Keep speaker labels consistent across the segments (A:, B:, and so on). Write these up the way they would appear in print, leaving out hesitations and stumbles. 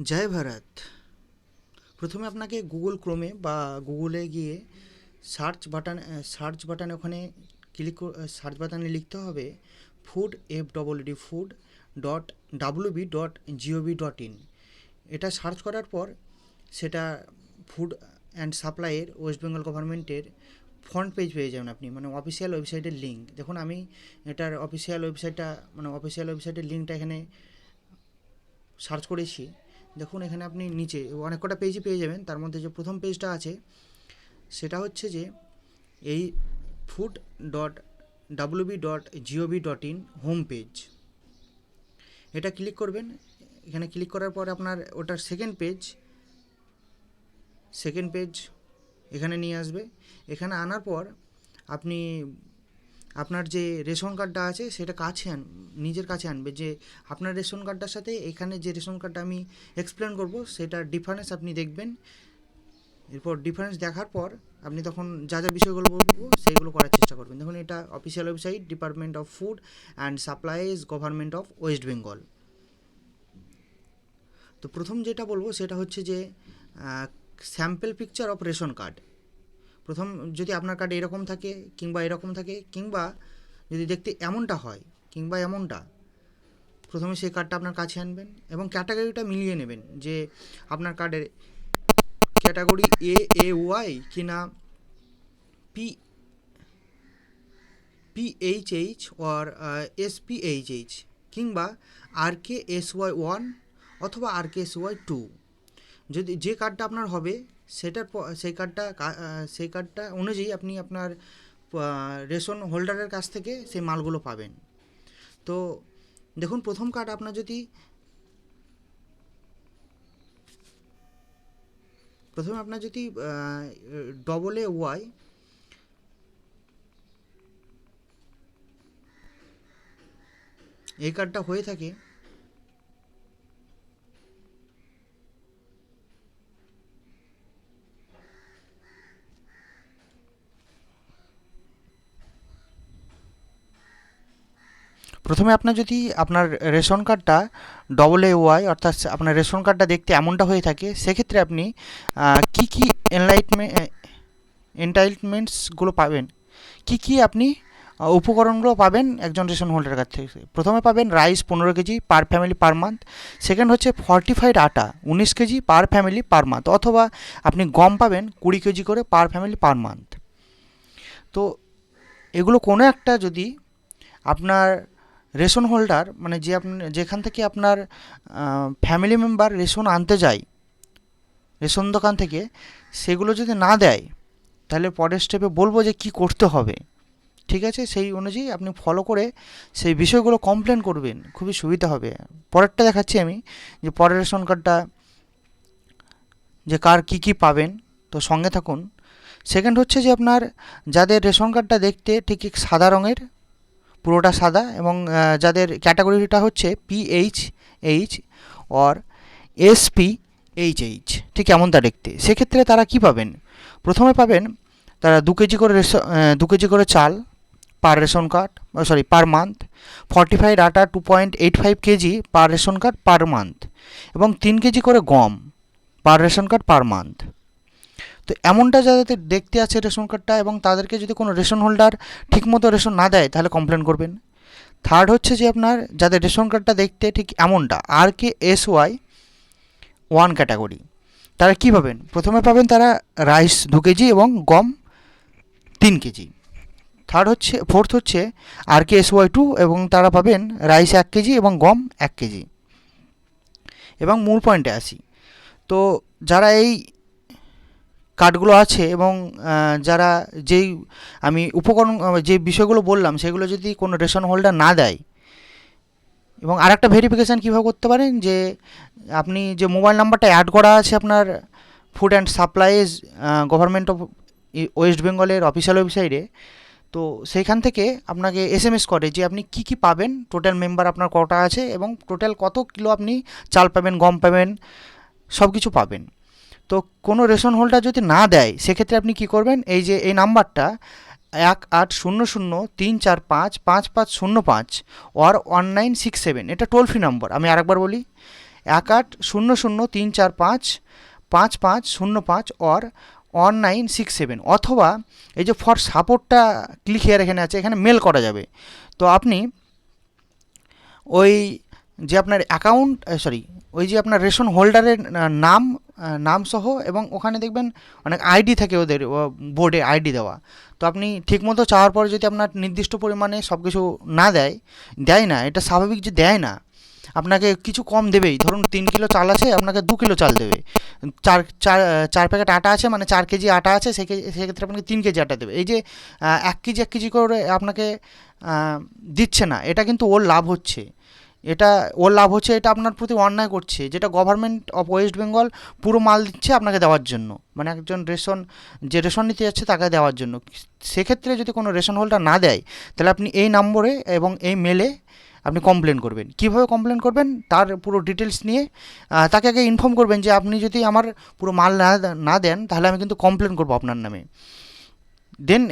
A: জয় ভারত। প্রথমে আপনাকে গুগল ক্রোমে বা গুগলে গিয়ে সার্চ বাটনে ওখানে সার্চ বাটনে লিখতে হবে ফুড FWD ফুড .wb.gov.in। এটা সার্চ করার পর সেটা ফুড অ্যান্ড সাপ্লাইয়ের ওয়েস্ট বেঙ্গল গভর্নমেন্টের ফ্রন্ট পেজ পেয়ে যাবেন আপনি, মানে অফিসিয়াল ওয়েবসাইটের লিঙ্ক। দেখুন আমি এটার অফিসিয়াল ওয়েবসাইটের লিঙ্কটা এখানে সার্চ করেছি। দেখুন এখানে আপনি নিচে অনেক কটা পেজই পেয়ে যাবেন। তার মধ্যে যে প্রথম পেজটা আছে সেটা হচ্ছে যে এই food.wb.gov.in হোম পেজ। এটা ক্লিক করবেন। এখানে ক্লিক করার পর আপনার ওটার সেকেন্ড পেজ এখানে নিয়ে আসবে। এখানে আনার পর আপনি আপনার যে রেশন কার্ডটা আছে সেটা নিজের কাছে আনবে, যে আপনার রেশন কার্ডটার সাথে এখানে যে রেশন কার্ডটা আমি এক্সপ্লেন করব সেটার ডিফারেন্স আপনি দেখবেন। এরপর ডিফারেন্স দেখার পর আপনি তখন যা যা বিষয়গুলো বলবো সেইগুলো করার চেষ্টা করবেন। দেখুন এটা official website, department of food and supplies, government of West Bengal. তো প্রথম যেটা বলবো সেটা হচ্ছে যে sample picture of ration card. প্রথম যদি আপনার কার্ড এরকম থাকে কিংবা যদি দেখতে এমনটা হয় কিংবা এমনটা, প্রথমে সেই কার্ডটা আপনার কাছে আনবেন এবং ক্যাটাগরিটা মিলিয়ে নেবেন যে আপনার কার্ডের ক্যাটাগরি AAY কি না PHH or SPHH কিংবা RKSY1 অথবা RKSY2। যদি যে কার্ডটা আপনার হবে সেই কার্ডটা অনুযায়ী আপনি আপনার রেশন হোল্ডারের কাছ থেকে সেই মালগুলো পাবেন। তো দেখুন প্রথম কার্ড আপনার যদি AAY এই কার্ডটা হয়ে থাকে, প্রথমে আপনার রেশন কার্ডটা AAY অর্থাৎ আপনার রেশন কার্ডটা দেখতে এমনটা হয়ে থাকে, সেক্ষেত্রে আপনি কী এন্টাইটমেন্টসগুলো পাবেন, কী আপনি উপকরণগুলো পাবেন একজন রেশন হোল্ডারের কাছ থেকে। প্রথমে পাবেন রাইস 15 কেজি পার ফ্যামিলি পার মান্থ। সেকেন্ড হচ্ছে ফর্টিফাইড আটা 19 কেজি পার ফ্যামিলি পার মান্থ, অথবা আপনি গম পাবেন 20 কেজি করে পার ফ্যামিলি পার মান্থ। তো এগুলো কোনো একটা যদি আপনার রেশন হোল্ডার, মানে যেখান থেকে আপনার ফ্যামিলি মেম্বার রেশন আনতে যায় রেশন দোকান থেকে, সেগুলো যদি না দেয় তাহলে পরের স্টেপে বলবো যে কী করতে হবে। ঠিক আছে, সেই অনুযায়ী আপনি ফলো করে সেই বিষয়গুলো কমপ্লেন করবেন, খুবই সুবিধা হবে। পরেরটা দেখাচ্ছি আমি, যে পরের রেশন কার্ডটা যে কার কী পাবেন, তো সঙ্গে থাকুন। সেকেন্ড হচ্ছে যে আপনার যাদের রেশন কার্ডটা দেখতে ঠিক সাদা রঙের, পুরোটা সাদা, এবং যাদের ক্যাটাগরিটা হচ্ছে PHH অর SPHH, ঠিক এমনটা দেখতে, সেক্ষেত্রে তারা কি পাবেন? প্রথমে পাবেন তারা 2 কেজি করে চাল per ration card, per month. Fortified আটা 2.85 KG per ration card per month, এবং 3 কেজি করে গম per ration card per month. তো এমনটা যাদের দেখতে আছে রেশন কার্ডটা, এবং তাদেরকে যদি কোনো রেশন হোল্ডার ঠিকমতো রেশন না দেয় তাহলে কমপ্লেন করবেন। থার্ড হচ্ছে যে আপনার যাদের রেশন কার্ডটা দেখতে ঠিক এমনটা RKSY1 ক্যাটাগরি, তারা কী পাবেন? প্রথমে পাবেন তারা রাইস 2 কেজি এবং গম 3 কেজি। ফোর্থ হচ্ছে RKSY2, এবং তারা পাবেন রাইস 1 কেজি এবং গম 1 কেজি। এবং মূল পয়েন্টে আসি, তো যারা এই কার্ডগুলো আছে এবং যারা আমি যে বিষয়গুলো বললাম সেগুলো যদি কোনো রেশন হোল্ডার না দেয়, এবং আরেকটা ভেরিফিকেশান কীভাবে করতে পারেন, যে আপনি যে মোবাইল নাম্বারটা অ্যাড করা আছে আপনার food and supplies government of West বেঙ্গলের অফিসিয়াল ওয়েবসাইটে, তো সেইখান থেকে আপনাকে SMS করে যে আপনি কী পাবেন, টোটাল মেম্বার আপনার কটা আছে এবং টোটাল কত কিলো আপনি চাল পাবেন, গম পাবেন, সব কিছু পাবেন। তো কোনো রেশন হোল্ডার যদি না দেয় সেক্ষেত্রে আপনি কী করবেন, এই নাম্বারটা 1800-345-5505 or 1967, এটা টোল ফ্রি নম্বর। আমি আরেকবার বলি, 180034555505 or 1967, অথবা এই যে ফর সাপোর্টটা ক্লিক হিয়ার এখানে আছে, এখানে মেল করা যাবে। তো আপনি ওই যে আপনার অ্যাকাউন্ট সরি ওই যে আপনার রেশন হোল্ডারের নাম সহ, এবং ওখানে দেখবেন অনেক আইডি থাকে ওদের বোর্ডে আইডি দেওয়া। তো আপনি ঠিকমতো চাওয়ার পরে যদি আপনার নির্দিষ্ট পরিমাণে সব কিছু না দেয় না, এটা স্বাভাবিক যে দেয় না, আপনাকে কিছু কম দেবেই। ধরুন 3 কিলো চাল আছে, আপনাকে 2 কিলো চাল দেবে। চার চার 4 প্যাকেট আটা আছে, মানে 4 কেজি আটা আছে, সেক্ষেত্রে আপনাকে 3 কেজি আটা দেবে। এই যে 1 কেজি করে আপনাকে দিচ্ছে না, এটা কিন্তু ওর লাভ হচ্ছে। এটা আপনার প্রতি অন্যায় করছে, যেটা গভর্নমেন্ট অফ ওয়েস্ট বেঙ্গল পুরো মাল দিচ্ছে আপনাকে দেওয়ার জন্য, মানে একজন রেশন নিতে যাচ্ছে তাকে দেওয়ার জন্য। সেক্ষেত্রে যদি কোনো রেশন হোল্ডার না দেয়, তাহলে আপনি এই নম্বরে এবং এই মেলে আপনি কমপ্লেন করবেন। কীভাবে কমপ্লেন করবেন তার পুরো ডিটেলস নিয়ে তাকে আগে ইনফর্ম করবেন যে আপনি যদি আমার পুরো মাল না দেন, তাহলে আমি কিন্তু কমপ্লেন করবো আপনার নামে। দেন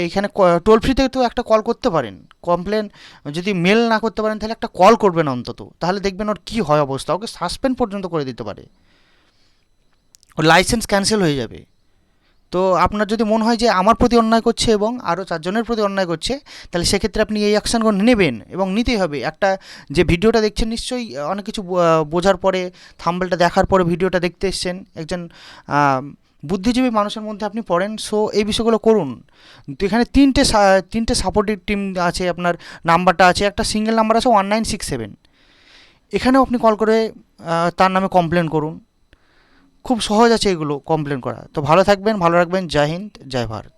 A: এইখানে টোল ফ্রিতে তো একটা কল করতে পারেন। কমপ্লেন যদি মেল না করতে পারেন, তাহলে একটা কল করবেন অন্তত, তাহলে দেখবেন ওর কী হয় অবস্থা, ওকে সাসপেন্ড পর্যন্ত করে দিতে পারে, ওর লাইসেন্স ক্যান্সেল হয়ে যাবে। তো আপনার যদি মনে হয় যে আমার প্রতি অন্যায় করছে এবং আরও 4 জনের প্রতি অন্যায় করছে, তাহলে সেক্ষেত্রে আপনি এই অ্যাকশানগুলো নেবেন, এবং নিতেই হবে। একটা যে ভিডিওটা দেখছেন, নিশ্চয়ই অনেক কিছু বোঝার পরে, থাম্বনেলটা দেখার পরে ভিডিওটা দেখতে এসছেন, একজন বুদ্ধিজীবী মানুষের মধ্যে আপনি পড়েন। সো এই বিষয়গুলো করুন। তো এখানে তিনটে সাপোর্টিভ টিম আছে, আপনার নাম্বারটা আছে, একটা সিঙ্গেল নাম্বার আছে 1967, এখানেও আপনি কল করে তার নামে কমপ্লেন করুন। খুব সহজ আছে এগুলো কমপ্লেন করা। তো ভালো থাকবেন, ভালো রাখবেন। জয় হিন্দ, জয় ভারত।